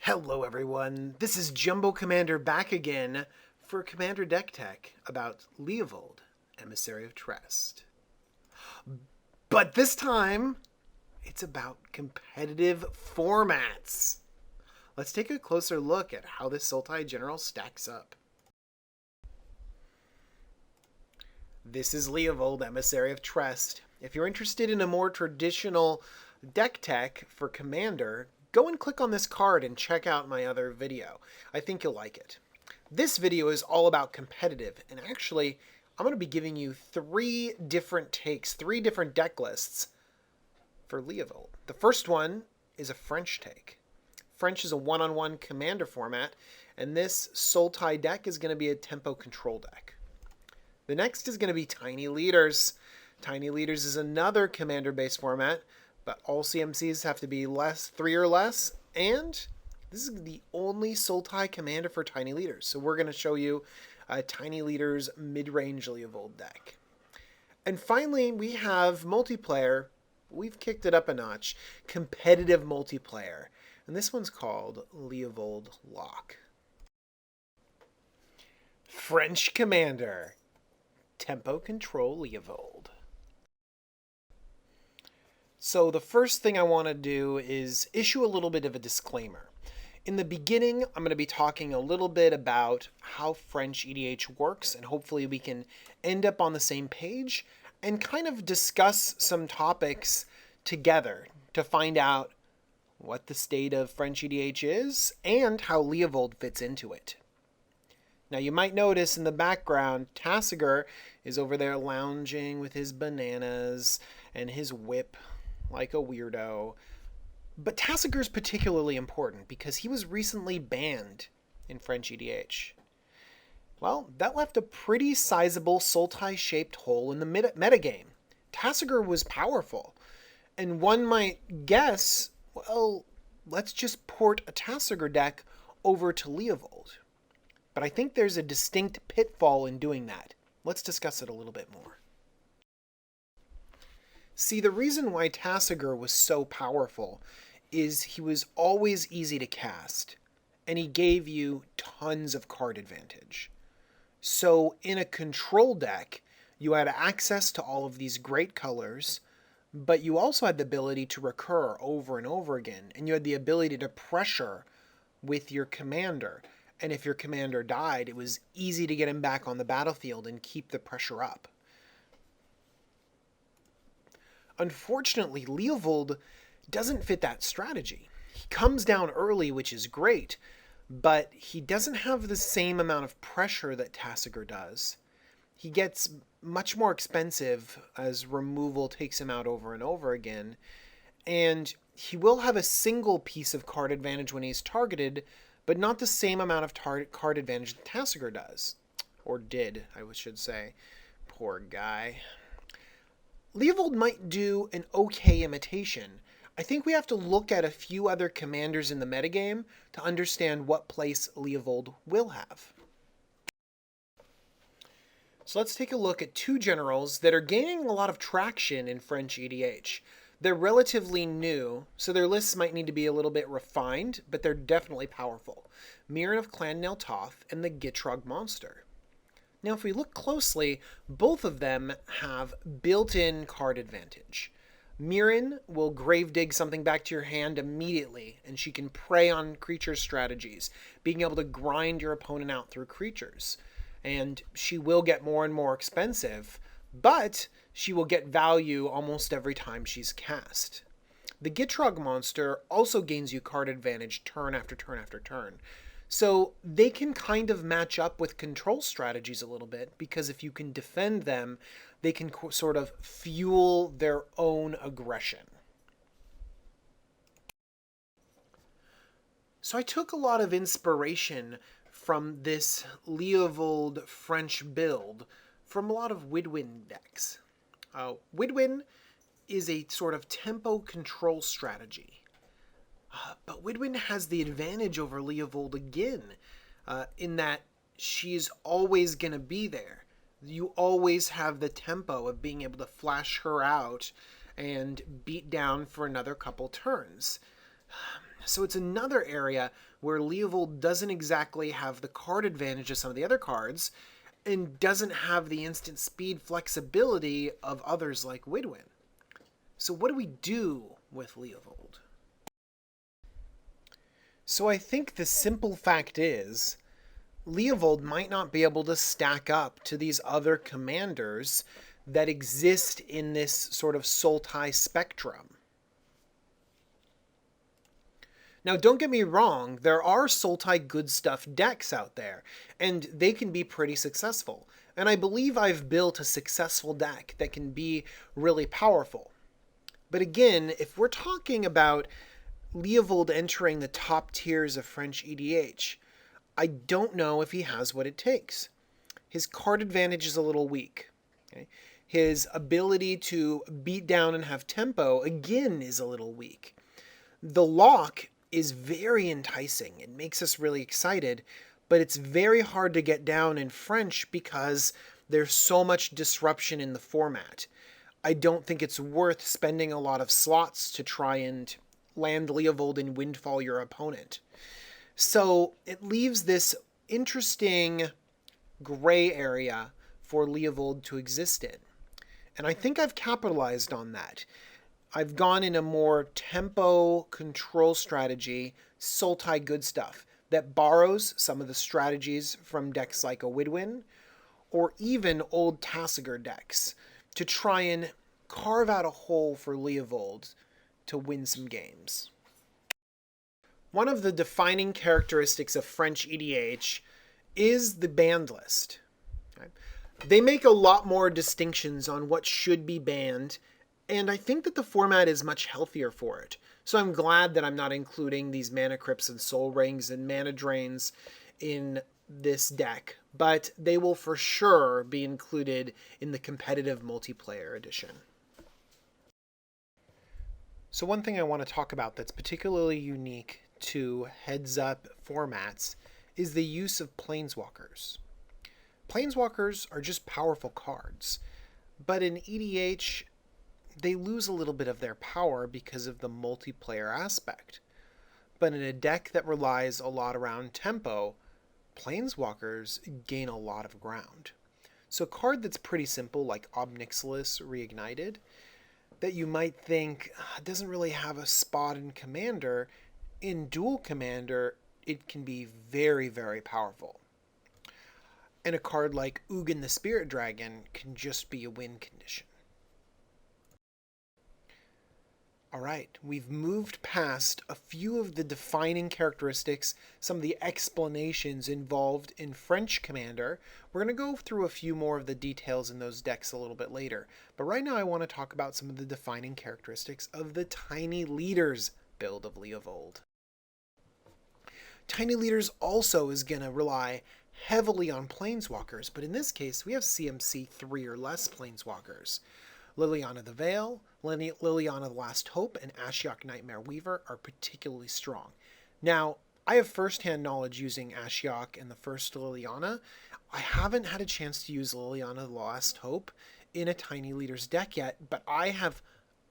Hello everyone, this is Jumbo Commander back again for Commander Deck Tech about Leovold, Emissary of Trest. But this time, it's about competitive formats. Let's take a closer look at how this Sultai General stacks up. This is Leovold, Emissary of Trest. If you're interested in a more traditional deck tech for Commander, go and click on this card and check out my other video. I think you'll like it. This video is all about competitive, and actually, I'm going to be giving you three different takes, three different deck lists for Leovold. The first one is a French take. French is a one-on-one Commander format, and this Sultai deck is going to be a tempo control deck. The next is going to be Tiny Leaders. Tiny Leaders is another Commander-based format, but all CMCs have to be three or less, and this is the only Sultai Commander for Tiny Leaders. So we're going to show you a Tiny Leaders mid-range Leovold deck. And finally, we have multiplayer. We've kicked it up a notch. Competitive multiplayer. And this one's called Leovold Lock. French Commander. Tempo Control Leovold. So the first thing I want to do is issue a little bit of a disclaimer. In the beginning, I'm going to be talking a little bit about how French EDH works, and hopefully we can end up on the same page and kind of discuss some topics together to find out what the state of French EDH is and how Leovold fits into it. Now you might notice in the background, Tassiger is over there lounging with his bananas and his whip like a weirdo. But Tassiger is particularly important because he was recently banned in French EDH. Well, that left a pretty sizable Sultai-shaped hole in the metagame. Tassiger was powerful, and one might guess, well, let's just port a Tassiger deck over to Leovold. But I think there's a distinct pitfall in doing that. Let's discuss it a little bit more. See, the reason why Tassiger was so powerful is he was always easy to cast, and he gave you tons of card advantage. So in a control deck, you had access to all of these great colors, but you also had the ability to recur over and over again, and you had the ability to pressure with your commander. And if your commander died, it was easy to get him back on the battlefield and keep the pressure up. Unfortunately, Leovold doesn't fit that strategy. He comes down early, which is great, but he doesn't have the same amount of pressure that Tassiger does. He gets much more expensive as removal takes him out over and over again, and he will have a single piece of card advantage when he's targeted, but not the same amount of card advantage that Tassiger does. Or did, I should say. Poor guy. Leovold might do an okay imitation. I think we have to look at a few other commanders in the metagame to understand what place Leovold will have. So let's take a look at two generals that are gaining a lot of traction in French EDH. They're relatively new, so their lists might need to be a little bit refined, but they're definitely powerful. Mirren of Clan Neltoth and the Gitrog Monster. Now, if we look closely, both of them have built-in card advantage. Mirren will grave dig something back to your hand immediately, and she can prey on creature strategies, being able to grind your opponent out through creatures. And she will get more and more expensive, but she will get value almost every time she's cast. The Gitrog Monster also gains you card advantage turn after turn after turn. So they can kind of match up with control strategies a little bit, because if you can defend them, they can sort of fuel their own aggression. So I took a lot of inspiration from this Leovold French build from a lot of Widwin decks. Widwin is a sort of tempo control strategy. But Widwin has the advantage over Leovold again, in that she's always going to be there. You always have the tempo of being able to flash her out and beat down for another couple turns. So it's another area where Leovold doesn't exactly have the card advantage of some of the other cards, and doesn't have the instant speed flexibility of others like Widwin. So what do we do with Leovold? So I think the simple fact is, Leovold might not be able to stack up to these other commanders that exist in this sort of Sultai spectrum. Now, don't get me wrong, there are Sultai good stuff decks out there, and they can be pretty successful. And I believe I've built a successful deck that can be really powerful. But again, if we're talking about Leovold entering the top tiers of French EDH, I don't know if he has what it takes. His card advantage is a little weak. Okay? His ability to beat down and have tempo, again, is a little weak. The lock is very enticing. It makes us really excited, but it's very hard to get down in French because there's so much disruption in the format. I don't think it's worth spending a lot of slots to try and land Leovold and windfall your opponent. So it leaves this interesting gray area for Leovold to exist in. And I think I've capitalized on that. I've gone in a more tempo control strategy, Sultai good stuff, that borrows some of the strategies from decks like a Widwin, or even old Tassiger decks, to try and carve out a hole for Leovold to win some games. One of the defining characteristics of French EDH is the banned list. Okay? They make a lot more distinctions on what should be banned, and I think that the format is much healthier for it. So I'm glad that I'm not including these Mana Crypts and Soul Rings and Mana Drains in this deck, but they will for sure be included in the competitive multiplayer edition. So one thing I want to talk about that's particularly unique to heads-up formats is the use of Planeswalkers. Planeswalkers are just powerful cards, but in EDH, they lose a little bit of their power because of the multiplayer aspect. But in a deck that relies a lot around tempo, Planeswalkers gain a lot of ground. So a card that's pretty simple, like Ob Nixilis Reignited, that you might think doesn't really have a spot in Commander, in Dual Commander, it can be very, very powerful. And a card like Ugin the Spirit Dragon can just be a win condition. Alright, we've moved past a few of the defining characteristics, some of the explanations involved in French Commander. We're going to go through a few more of the details in those decks a little bit later. But right now I want to talk about some of the defining characteristics of the Tiny Leaders build of Leovold. Tiny Leaders also is going to rely heavily on Planeswalkers, but in this case we have CMC 3 or less Planeswalkers. Liliana the Veil, Liliana the Last Hope, and Ashiok Nightmare Weaver are particularly strong. Now, I have first-hand knowledge using Ashiok and the first Liliana. I haven't had a chance to use Liliana the Last Hope in a Tiny Leaders deck yet, but I have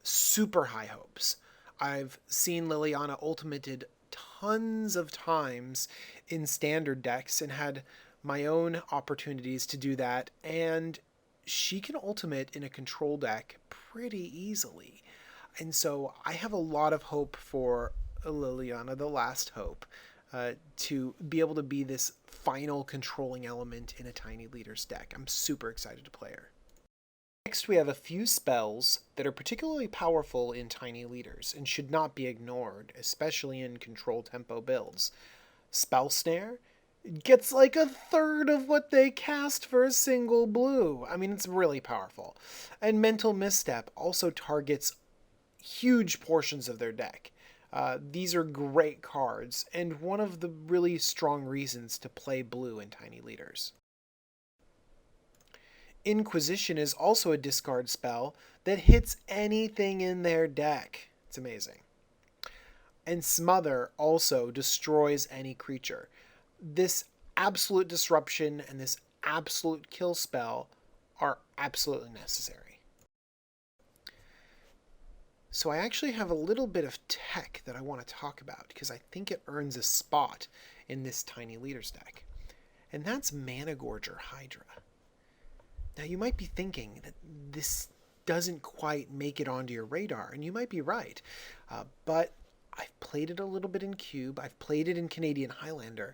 super high hopes. I've seen Liliana ultimated tons of times in standard decks and had my own opportunities to do that, and she can ultimate in a control deck pretty easily. And so I have a lot of hope for Liliana the Last Hope to be able to be this final controlling element in a Tiny Leaders deck. I'm super excited to play her. Next, we have a few spells that are particularly powerful in Tiny Leaders and should not be ignored, especially in control tempo builds. Spell Snare gets like a third of what they cast for a single blue. I mean, it's really powerful. And Mental Misstep also targets huge portions of their deck. These are great cards, and one of the really strong reasons to play blue in Tiny Leaders. Inquisition is also a discard spell that hits anything in their deck. It's amazing. And Smother also destroys any creature. This absolute disruption and this absolute kill spell are absolutely necessary. So I actually have a little bit of tech that I want to talk about because I think it earns a spot in this Tiny Leaders deck. And that's Mana Gorger Hydra. Now you might be thinking that this doesn't quite make it onto your radar, and you might be right. But I've played it a little bit in Cube, I've played it in Canadian Highlander,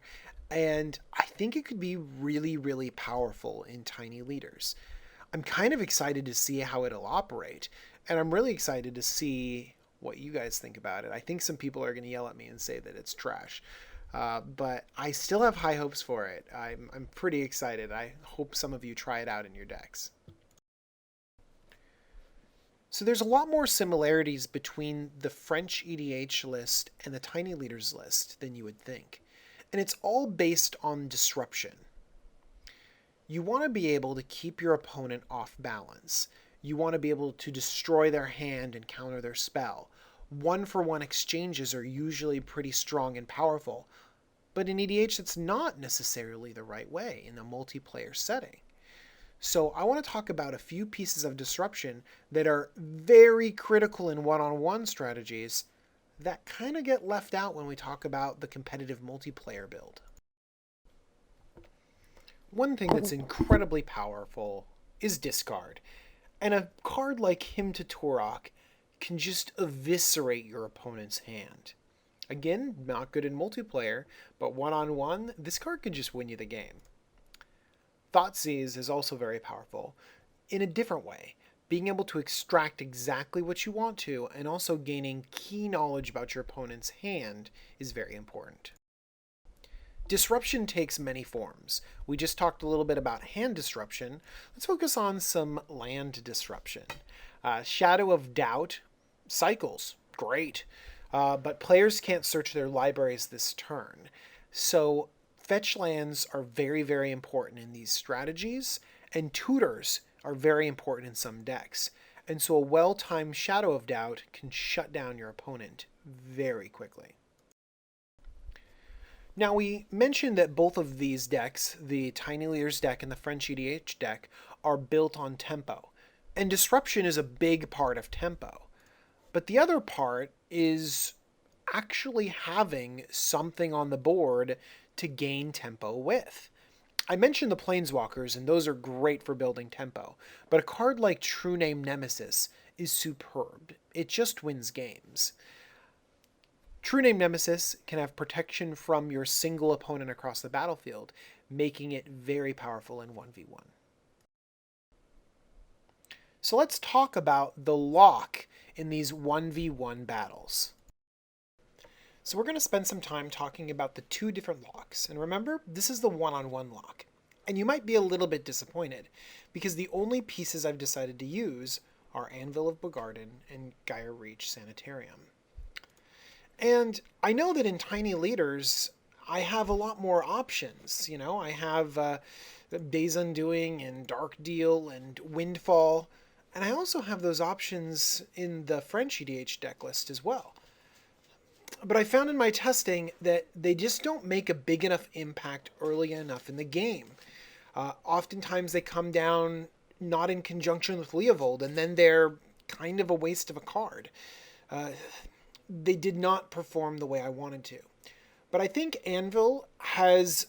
and I think it could be really, really powerful in Tiny Leaders. I'm kind of excited to see how it'll operate, and I'm really excited to see what you guys think about it. I think some people are going to yell at me and say that it's trash, but I still have high hopes for it. I'm pretty excited. I hope some of you try it out in your decks. So there's a lot more similarities between the French EDH list and the Tiny Leaders list than you would think. And it's all based on disruption. You want to be able to keep your opponent off balance. You want to be able to destroy their hand and counter their spell. One-for-one exchanges are usually pretty strong and powerful, but in EDH that's not necessarily the right way in a multiplayer setting. So I want to talk about a few pieces of disruption that are very critical in one-on-one strategies that kind of get left out when we talk about the competitive multiplayer build. One thing that's incredibly powerful is discard. And a card like Hymn to Torok can just eviscerate your opponent's hand. Again, not good in multiplayer, but one-on-one, this card can just win you the game. Thoughtseize is also very powerful in a different way, being able to extract exactly what you want to and also gaining key knowledge about your opponent's hand is very important. Disruption takes many forms. We just talked a little bit about hand disruption. Let's focus on some land disruption. Shadow of Doubt cycles, great, but players can't search their libraries this turn. So fetch lands are very, very important in these strategies, and tutors are very important in some decks. And so a well-timed Shadow of Doubt can shut down your opponent very quickly. Now we mentioned that both of these decks, the Tiny Leaders deck and the French EDH deck, are built on tempo. And disruption is a big part of tempo. But the other part is actually having something on the board to gain tempo with. I mentioned the Planeswalkers, and those are great for building tempo. But a card like True Name Nemesis is superb. It just wins games. True Name Nemesis can have protection from your single opponent across the battlefield, making it very powerful in 1v1. So let's talk about the lock in these 1v1 battles. So we're going to spend some time talking about the two different locks. And remember, this is the one-on-one lock. And you might be a little bit disappointed, because the only pieces I've decided to use are Anvil of Bogarden and Gaia Reach Sanitarium. And I know that in Tiny Leaders, I have a lot more options. You know, I have Days Undoing and Dark Deal and Windfall. And I also have those options in the French EDH deck list as well. But I found in my testing that they just don't make a big enough impact early enough in the game. Oftentimes they come down not in conjunction with Leovold, and then they're kind of a waste of a card. They did not perform the way I wanted to. But I think Anvil has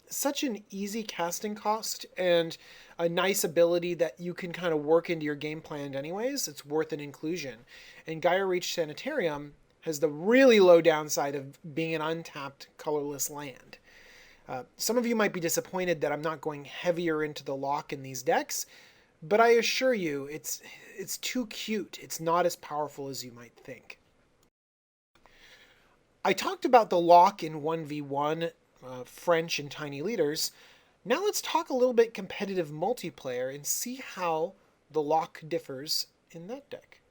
such an easy casting cost and a nice ability that you can kind of work into your game plan anyways. It's worth an inclusion. And Gaia Reach Sanitarium has the really low downside of being an untapped colorless land. Some of you might be disappointed that I'm not going heavier into the lock in these decks, but I assure you it's too cute. It's not as powerful as you might think. I talked about the lock in 1v1, French and Tiny Leaders. Now let's talk a little bit competitive multiplayer and see how the lock differs in that deck.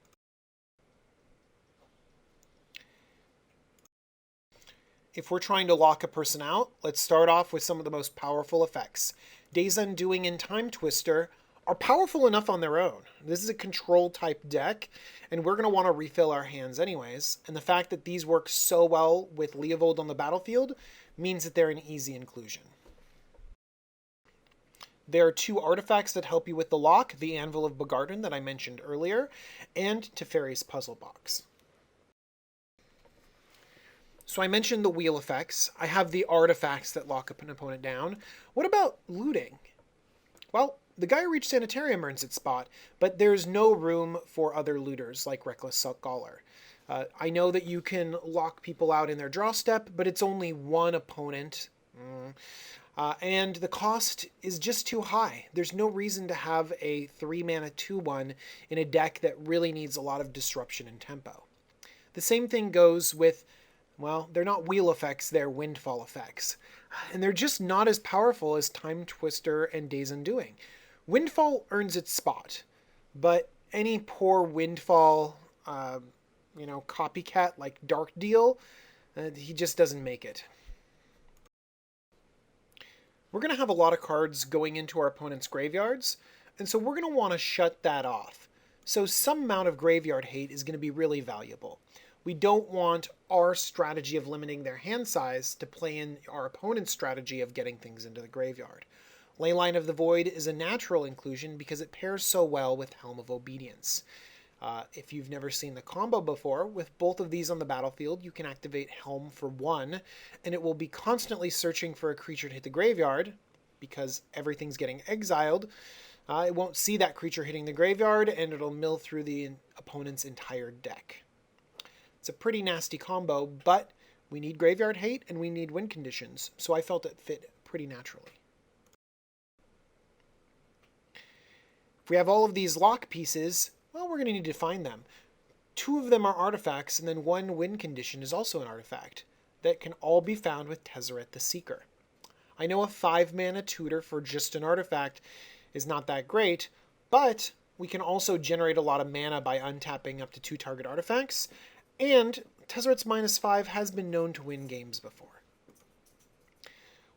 If we're trying to lock a person out, let's start off with some of the most powerful effects. Days Undoing and Time Twister are powerful enough on their own. This is a control type deck, and we're going to want to refill our hands anyways. And the fact that these work so well with Leovold on the battlefield means that they're an easy inclusion. There are 2 artifacts that help you with the lock, the Anvil of Bogarden that I mentioned earlier, and Teferi's Puzzle Box. So I mentioned the wheel effects. I have the artifacts that lock up an opponent down. What about looting? Well, the Gaia Reach Sanitarium earns its spot, but there's no room for other looters like Reckless Scholar. I know that you can lock people out in their draw step, but it's only one opponent. And the cost is just too high. There's no reason to have a 3-mana 2/1 in a deck that really needs a lot of disruption and tempo. The same thing goes with, well, they're not wheel effects, they're windfall effects. And they're just not as powerful as Time Twister and Days Undoing. Windfall earns its spot, but any poor windfall, copycat like Dark Deal, he just doesn't make it. We're going to have a lot of cards going into our opponent's graveyards, and so we're going to want to shut that off. So some amount of graveyard hate is going to be really valuable. We don't want our strategy of limiting their hand size to play in our opponent's strategy of getting things into the graveyard. Leyline of the Void is a natural inclusion because it pairs so well with Helm of Obedience. If you've never seen the combo before, with both of these on the battlefield, you can activate Helm for 1, and it will be constantly searching for a creature to hit the graveyard, because everything's getting exiled. It won't see that creature hitting the graveyard, and it'll mill through the opponent's entire deck. It's a pretty nasty combo, but we need graveyard hate and we need win conditions, so I felt it fit pretty naturally. If we have all of these lock pieces, well, we're going to need to find them. 2 of them are artifacts, and then 1 win condition is also an artifact. That can all be found with Tezzeret the Seeker. I know a 5-mana tutor for just an artifact is not that great, but we can also generate a lot of mana by untapping up to 2 target artifacts, and Tezzeret's -5 has been known to win games before.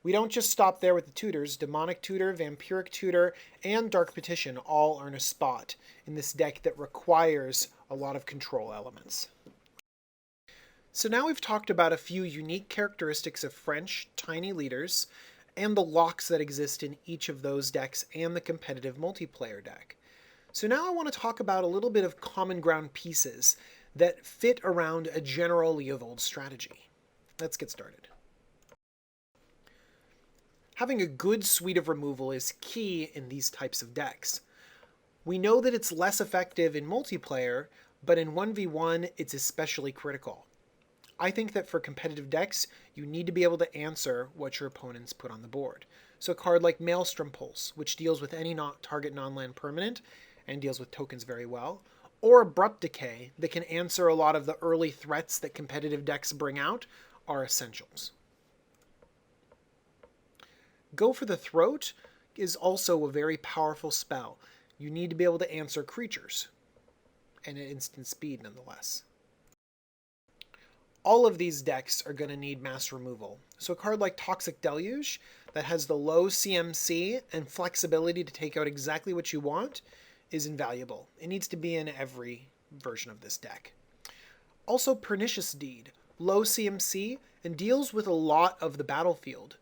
We don't just stop there with the tutors. Demonic Tutor, Vampiric Tutor, and Dark Petition all earn a spot in this deck that requires a lot of control elements. So now we've talked about a few unique characteristics of French tiny leaders and the locks that exist in each of those decks and the competitive multiplayer deck. So now I want to talk about a little bit of common ground pieces that fit around a general Leovold strategy. Let's get started. Having a good suite of removal is key in these types of decks. We know that it's less effective in multiplayer, but in 1v1 it's especially critical. I think that for competitive decks, you need to be able to answer what your opponents put on the board. So a card like Maelstrom Pulse, which deals with any target non-land permanent and deals with tokens very well, or Abrupt Decay that can answer a lot of the early threats that competitive decks bring out, are essentials. Go for the Throat is also a very powerful spell. You need to be able to answer creatures, and at instant speed nonetheless. All of these decks are going to need mass removal. So a card like Toxic Deluge that has the low CMC and flexibility to take out exactly what you want is invaluable. It needs to be in every version of this deck. Also Pernicious Deed, low CMC and deals with a lot of the battlefield,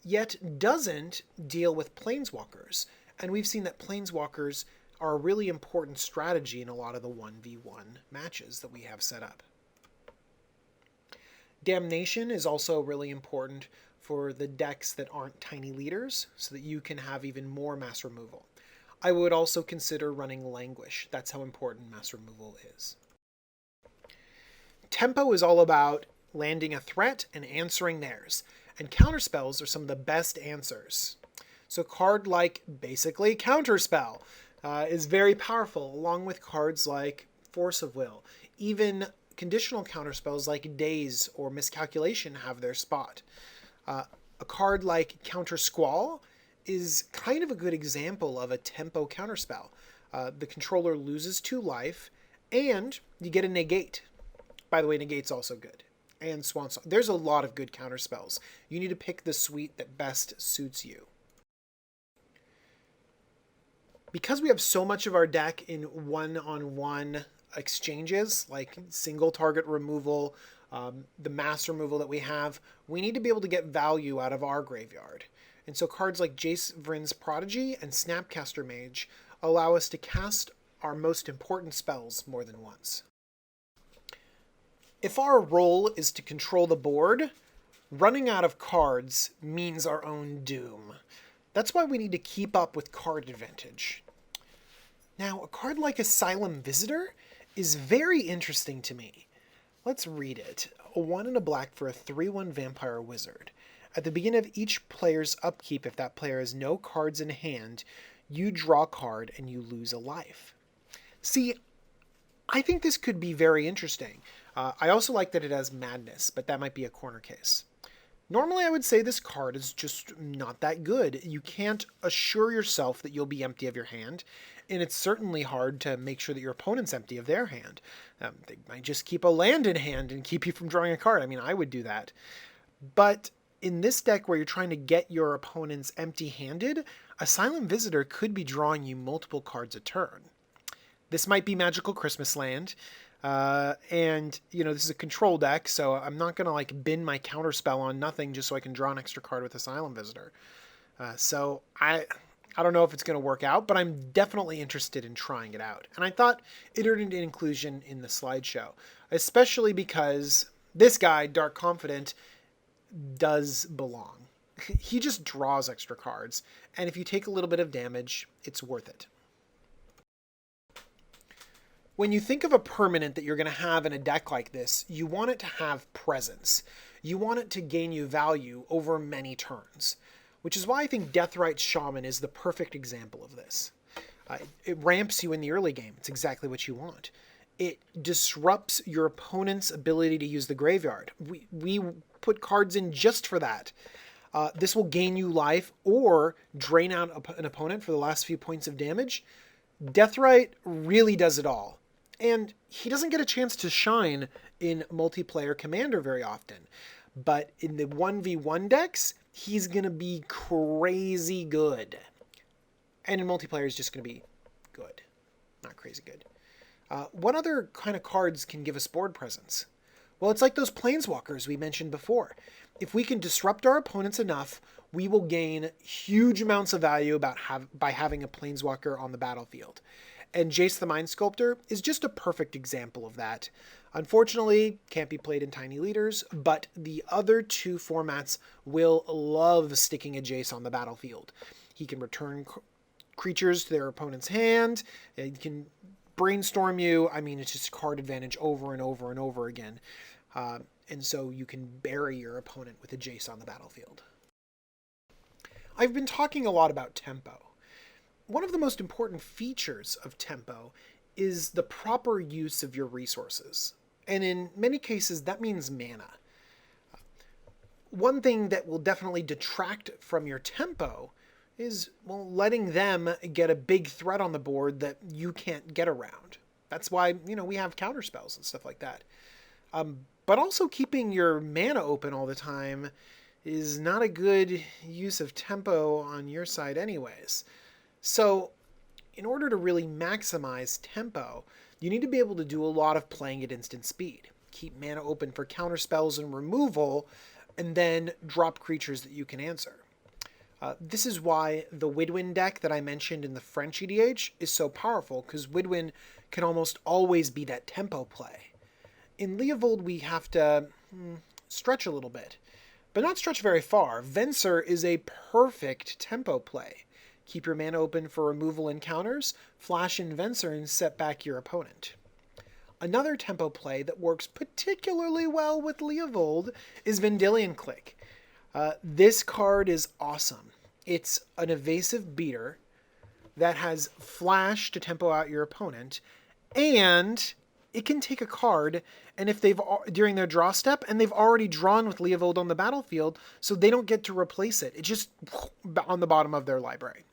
yet doesn't deal with planeswalkers. And we've seen that planeswalkers are a really important strategy in a lot of the 1v1 matches that we have set up. Damnation is also really important for the decks that aren't tiny leaders, so that you can have even more mass removal. I would also consider running Languish. That's how important mass removal is. Tempo is all about landing a threat and answering theirs, and counterspells are some of the best answers. So a card like, basically, Counterspell is very powerful, along with cards like Force of Will. Even conditional counterspells like Daze or Miscalculation have their spot. A card like Counter Squall is kind of a good example of a tempo counterspell. The controller loses 2 life, and you get a negate. By the way, negate's also good. And Swan Song. There's a lot of good counterspells. You need to pick the suite that best suits you. Because we have so much of our deck in one-on-one exchanges, like single target removal, the mass removal that we have, we need to be able to get value out of our graveyard. And so cards like Jace Vryn's Prodigy and Snapcaster Mage allow us to cast our most important spells more than once. If our role is to control the board, running out of cards means our own doom. That's why we need to keep up with card advantage. Now, a card like Asylum Visitor is very interesting to me. Let's read it. A 1 and a black for a 3/1 vampire wizard. At the beginning of each player's upkeep, if that player has no cards in hand, you draw a card and you lose a life. See, I think this could be very interesting. I also like that it has madness, but that might be a corner case. Normally, I would say this card is just not that good. You can't assure yourself that you'll be empty of your hand, and it's certainly hard to make sure that your opponent's empty of their hand. They might just keep a land in hand and keep you from drawing a card. I mean, I would do that. But in this deck where you're trying to get your opponents empty-handed, Asylum Visitor could be drawing you multiple cards a turn. This might be Magical Christmas Land. And, this is a control deck, so I'm not going to, bin my counterspell on nothing just so I can draw an extra card with Asylum Visitor. So I don't know if it's going to work out, but I'm definitely interested in trying it out. And I thought it earned an inclusion in the slideshow, especially because this guy, Dark Confident, does belong. He just draws extra cards, and if you take a little bit of damage, it's worth it. When you think of a permanent that you're going to have in a deck like this, you want it to have presence. You want it to gain you value over many turns, which is why I think Deathrite Shaman is the perfect example of this. It ramps you in the early game. It's exactly what you want. It disrupts your opponent's ability to use the graveyard. We put cards in just for that. This will gain you life or drain out an opponent for the last few points of damage. Deathrite really does it all. And he doesn't get a chance to shine in multiplayer Commander very often. But in the 1v1 decks, he's going to be crazy good. And in multiplayer, he's just going to be good. Not crazy good. What other kind of cards can give us board presence? Well, it's like those Planeswalkers we mentioned before. If we can disrupt our opponents enough, we will gain huge amounts of value by having a Planeswalker on the battlefield. And Jace the Mind Sculptor is just a perfect example of that. Unfortunately, can't be played in tiny leaders, but the other two formats will love sticking a Jace on the battlefield. He can return creatures to their opponent's hand. He can brainstorm you. I mean, it's just card advantage over and over and over again. And so you can bury your opponent with a Jace on the battlefield. I've been talking a lot about tempo. One of the most important features of tempo is the proper use of your resources. And in many cases, that means mana. One thing that will definitely detract from your tempo is, letting them get a big threat on the board that you can't get around. That's why, we have counterspells and stuff like that. But also keeping your mana open all the time is not a good use of tempo on your side anyways. So in order to really maximize tempo, you need to be able to do a lot of playing at instant speed. Keep mana open for counterspells and removal, and then drop creatures that you can answer. This is why the Widwin deck that I mentioned in the French EDH is so powerful, because Widwin can almost always be that tempo play. In Leovold, we have to stretch a little bit, but not stretch very far. Venser is a perfect tempo play. Keep your mana open for removal encounters, flash in Venser, and set back your opponent. Another tempo play that works particularly well with Leovold is Vendilion Click. This card is awesome. It's an evasive beater that has flash to tempo out your opponent, and it can take a card, and if they've during their draw step, and they've already drawn with Leovold on the battlefield, so they don't get to replace it. It's just on the bottom of their library.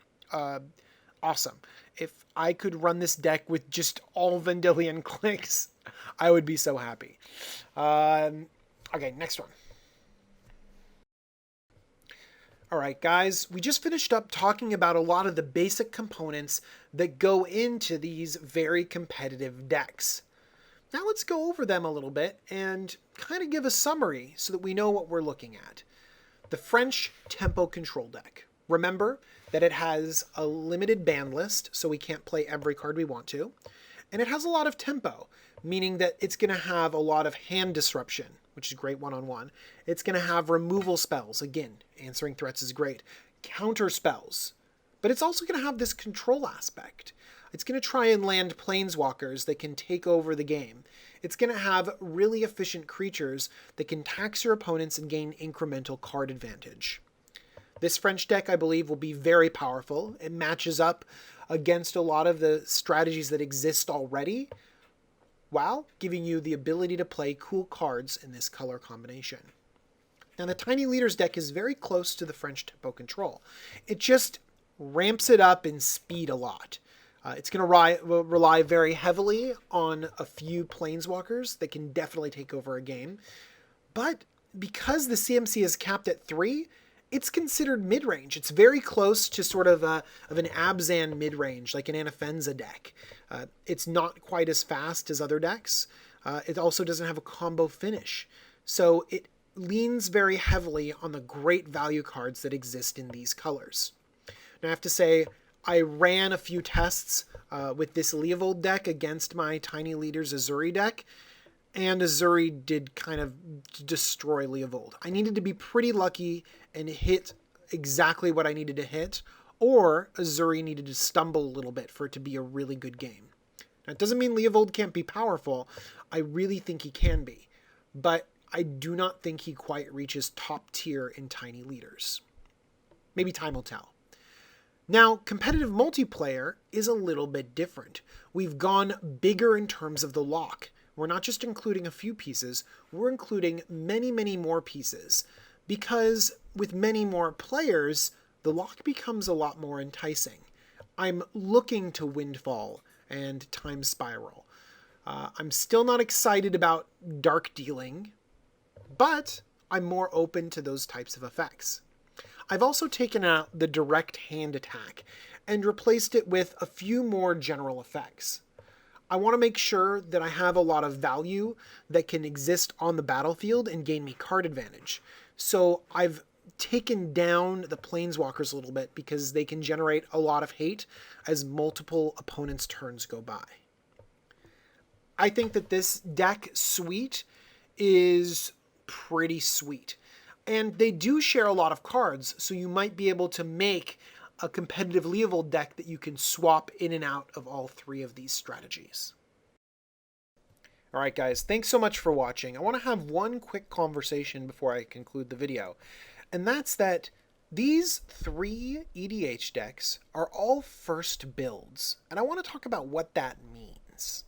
Awesome. If I could run this deck with just all Vendilion Clicks, I would be so happy. Okay, next one. All right, guys, we just finished up talking about a lot of the basic components that go into these very competitive decks. Now let's go over them a little bit and kind of give a summary so that we know what we're looking at. the French tempo control deck. Remember that it has a limited ban list, so we can't play every card we want to. And it has a lot of tempo, meaning that it's going to have a lot of hand disruption, which is great one-on-one. It's going to have removal spells. Again, answering threats is great. Counter spells. But it's also going to have this control aspect. It's going to try and land planeswalkers that can take over the game. It's going to have really efficient creatures that can tax your opponents and gain incremental card advantage. This French deck, I believe, will be very powerful. It matches up against a lot of the strategies that exist already, while giving you the ability to play cool cards in this color combination. Now, the Tiny Leaders deck is very close to the French tempo control. It just ramps it up in speed a lot. It's going to rely very heavily on a few planeswalkers that can definitely take over a game. But because the CMC is capped at 3, it's considered mid-range. It's very close to sort of an Abzan mid-range, like an Anafenza deck. It's not quite as fast as other decks. It also doesn't have a combo finish. So it leans very heavily on the great value cards that exist in these colors. Now, I have to say, I ran a few tests with this Leovold deck against my Tiny Leaders Emissary deck, and Emissary did kind of destroy Leovold. I needed to be pretty lucky and hit exactly what I needed to hit, or Emissary needed to stumble a little bit for it to be a really good game. Now, it doesn't mean Leovold can't be powerful. I really think he can be, but I do not think he quite reaches top tier in Tiny Leaders. Maybe time will tell. Now, competitive multiplayer is a little bit different. We've gone bigger in terms of the lock. We're not just including a few pieces, we're including many, many more pieces. Because with many more players, the lock becomes a lot more enticing. I'm looking to Windfall and Time Spiral. I'm still not excited about Dark Dealing, but I'm more open to those types of effects. I've also taken out the direct hand attack and replaced it with a few more general effects. I want to make sure that I have a lot of value that can exist on the battlefield and gain me card advantage. So I've taken down the planeswalkers a little bit because they can generate a lot of hate as multiple opponents' turns go by. I think that this deck suite is pretty sweet. And they do share a lot of cards, so you might be able to make a competitive Leovold deck that you can swap in and out of all 3 of these strategies. Alright guys, thanks so much for watching. I want to have one quick conversation before I conclude the video. And that's that these 3 EDH decks are all first builds. And I want to talk about what that means.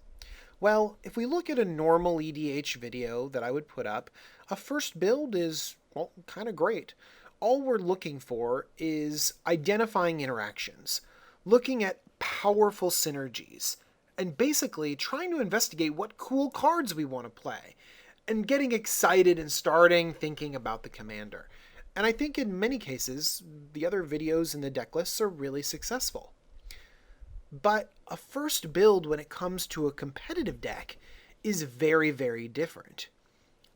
Well, if we look at a normal EDH video that I would put up, a first build is, well, kind of great. All we're looking for is identifying interactions, looking at powerful synergies, and basically trying to investigate what cool cards we want to play, and getting excited and starting thinking about the commander. And I think in many cases, the other videos in the deck lists are really successful. But a first build when it comes to a competitive deck is very, very different.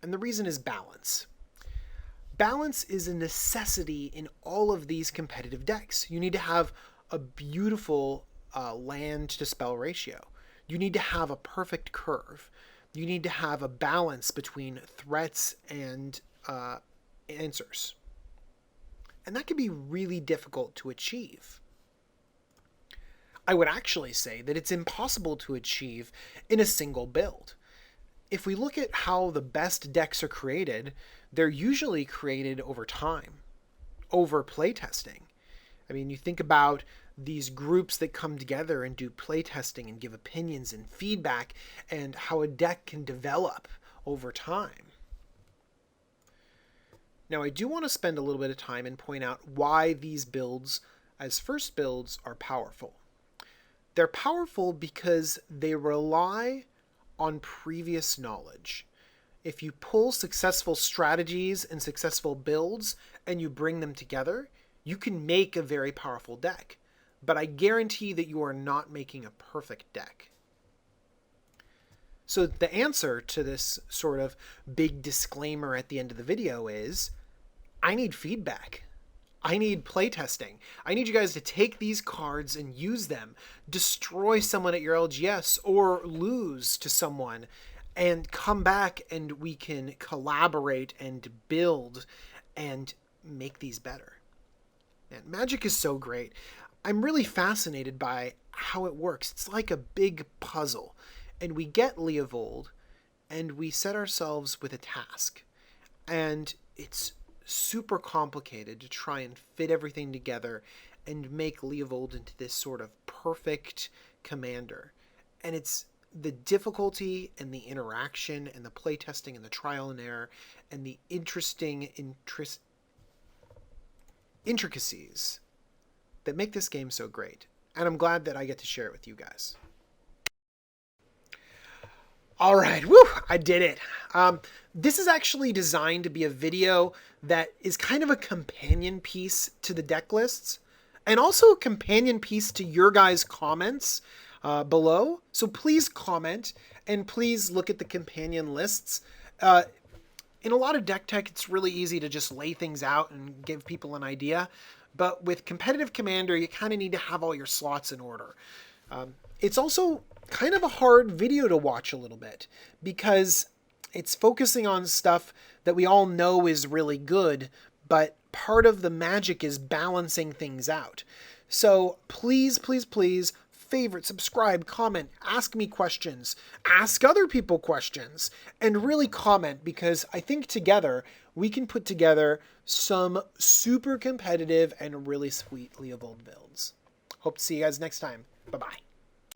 And the reason is balance. Balance is a necessity in all of these competitive decks. You need to have a beautiful land to spell ratio. You need to have a perfect curve. You need to have a balance between threats and answers. And that can be really difficult to achieve. I would actually say that it's impossible to achieve in a single build. If we look at how the best decks are created, they're usually created over time, over playtesting. I mean, you think about these groups that come together and do playtesting and give opinions and feedback, and how a deck can develop over time. Now, I do want to spend a little bit of time and point out why these builds as first builds are powerful. They're powerful because they rely on previous knowledge. If you pull successful strategies and successful builds and you bring them together, you can make a very powerful deck. But I guarantee that you are not making a perfect deck. So the answer to this sort of big disclaimer at the end of the video is, I need feedback. I need playtesting. I need you guys to take these cards and use them. Destroy someone at your LGS or lose to someone and come back and we can collaborate and build and make these better. Man, Magic is so great. I'm really fascinated by how it works. It's like a big puzzle. And we get Leovold and we set ourselves with a task. And it's super complicated to try and fit everything together and make Leovold into this sort of perfect commander. And it's the difficulty and the interaction and the playtesting and the trial and error and the interesting intricacies that make this game so great. And I'm glad that I get to share it with you guys. All right, woo, I did it. This is actually designed to be a video that is kind of a companion piece to the deck lists and also a companion piece to your guys' comments below. So please comment and please look at the companion lists. In a lot of deck tech, it's really easy to just lay things out and give people an idea. But with competitive commander, you kind of need to have all your slots in order. It's also kind of a hard video to watch a little bit because it's focusing on stuff that we all know is really good, but part of the magic is balancing things out. So please, please, please favorite, subscribe, comment, ask me questions, ask other people questions, and really comment because I think together we can put together some super competitive and really sweet Leovold builds. Hope to see you guys next time. Bye-bye.